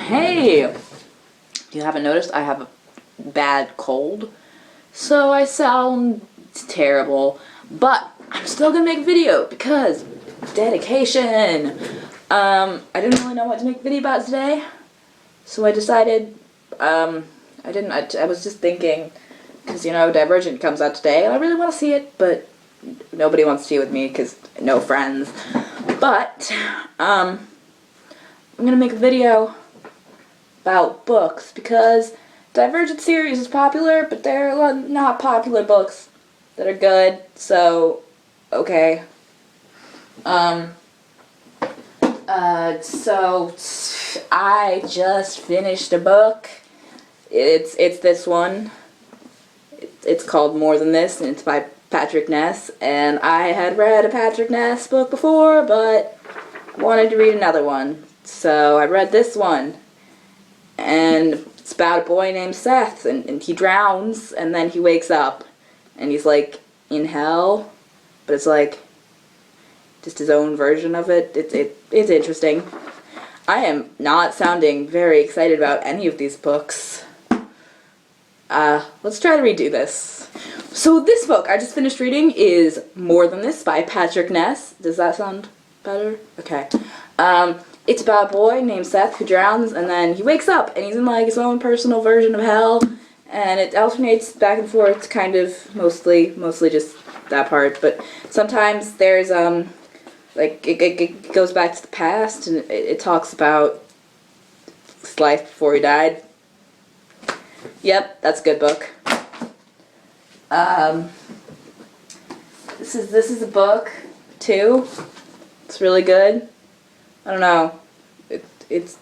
Hey! If you haven't noticed, I have a bad cold, so I sound terrible, but I'm still gonna make a video because dedication. I didn't really know what to make a video about today, so I decided, I was just thinking, because, you know, Divergent comes out today, and I really want to see it, but nobody wants to see it with me, because no friends. But, I'm gonna make a video about books, because Divergent series is popular, but there are not popular books that are good, so, okay. So I just finished a book. It's this one. It's called More Than This, and it's by Patrick Ness, and I had read a Patrick Ness book before, but I wanted to read another one, so I read this one. And it's about a boy named Seth, and he drowns, and then he wakes up, and he's, like, in hell, but it's, like, just his own version of it. It's interesting. I am not sounding very excited about any of these books. Let's try to redo this. So this book I just finished reading is More Than This by Patrick Ness. Does that sound better? Okay. It's about a boy named Seth who drowns, and then he wakes up, and he's in, like, his own personal version of hell, and it alternates back and forth, kind of, mostly just that part, but sometimes there's, like, it goes back to the past, and it talks about his life before he died. Yep, that's a good book. This is a book, too. It's really good. I don't know. It's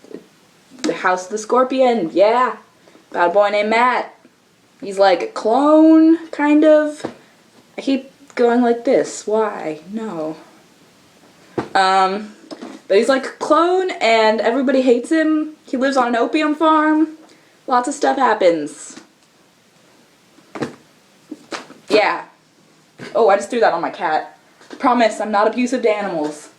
The House of the Scorpion, yeah. About a boy named Matt. He's like a clone, kind of. I keep going like this. Why? No. But he's like a clone, and everybody hates him. He lives on an opium farm. Lots of stuff happens. Yeah. Oh, I just threw that on my cat. Promise, I'm not abusive to animals.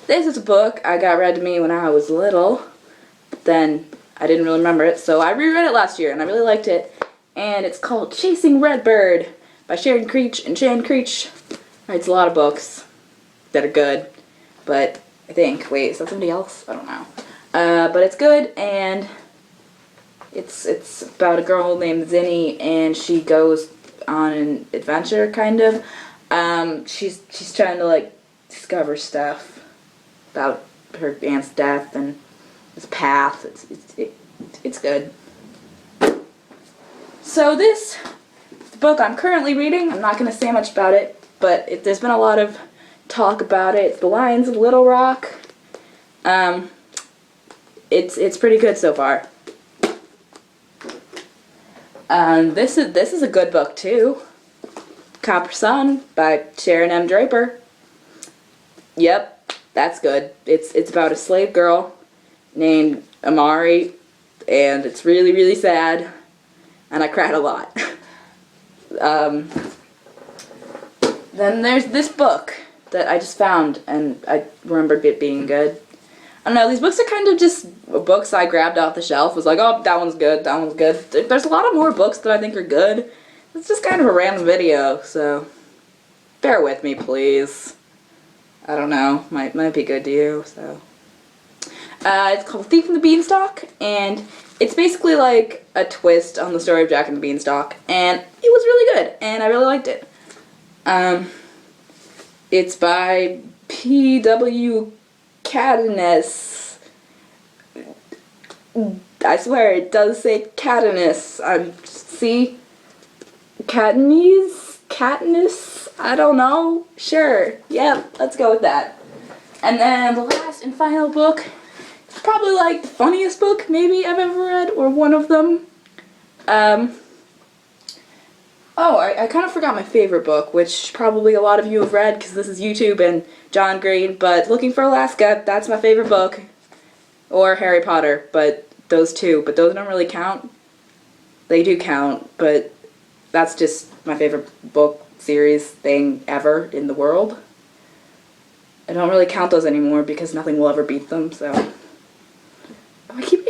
This is a book I got read to me when I was little, but then I didn't really remember it, so I reread it last year, and I really liked it. And it's called Chasing Redbird by Sharon Creech, and Sharon Creech writes a lot of books that are good, but I think, wait, is that somebody else? I don't know. But it's good, and it's about a girl named Zinni, and she goes on an adventure, kind of. She's trying to, like, discover stuff about her aunt's death and his path. It's good. So this is the book I'm currently reading. I'm not going to say much about it, but there's been a lot of talk about it. It's The Lions of Little Rock. It's pretty good so far. This is a good book too. Copper Sun by Sharon M. Draper. Yep. That's good. It's about a slave girl named Amari, and it's really, really sad, and I cried a lot. Then there's this book that I just found, and I remembered it being good. I don't know, these books are kind of just books I grabbed off the shelf, was like, oh, that one's good, that one's good. There's a lot of more books that I think are good. It's just kind of a random video, so bear with me, please. I don't know, might be good to you, so. It's called Thief and the Beanstalk, and it's basically like a twist on the story of Jack and the Beanstalk, and it was really good, and I really liked it. It's by P.W. Cadenas. I swear, it does say Cadenas. See? Katniss? I don't know. Sure. Yep, let's go with that. And then the last and final book, it's probably like the funniest book maybe I've ever read, or one of them. Oh, I kind of forgot my favorite book, which probably a lot of you have read because this is YouTube and John Green, but Looking for Alaska, that's my favorite book. Or Harry Potter, but those two, but those don't really count. They do count, but that's just my favorite book series thing ever in the world. I don't really count those anymore because nothing will ever beat them, so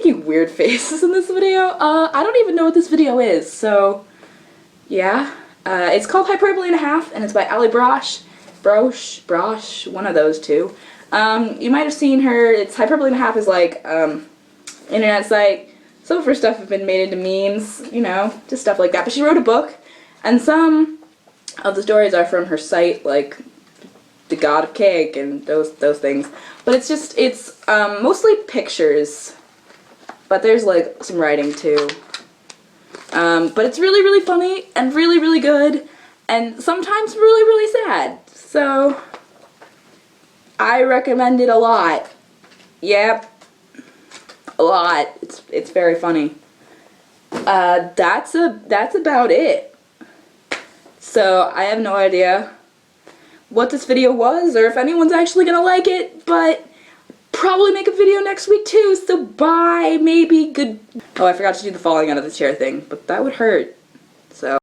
making weird faces in this video. I don't even know what this video is, so yeah. It's called Hyperbole and a Half, and it's by Ali Brosh, one of those two. You might have seen her. It's Hyperbole and a Half is like internet site. Some of her stuff have been made into memes, you know, just stuff like that. But she wrote a book, and some of the stories are from her site, like The God of Cake and those things. But it's mostly pictures, but there's like some writing too. But it's really, really funny and really, really good, and sometimes really, really sad. So I recommend it a lot. Yep. A lot. It's very funny. That's about it. So I have no idea what this video was or if anyone's actually gonna like it, but probably make a video next week too, so bye, maybe, good. Oh, I forgot to do the falling out of the chair thing, but that would hurt. So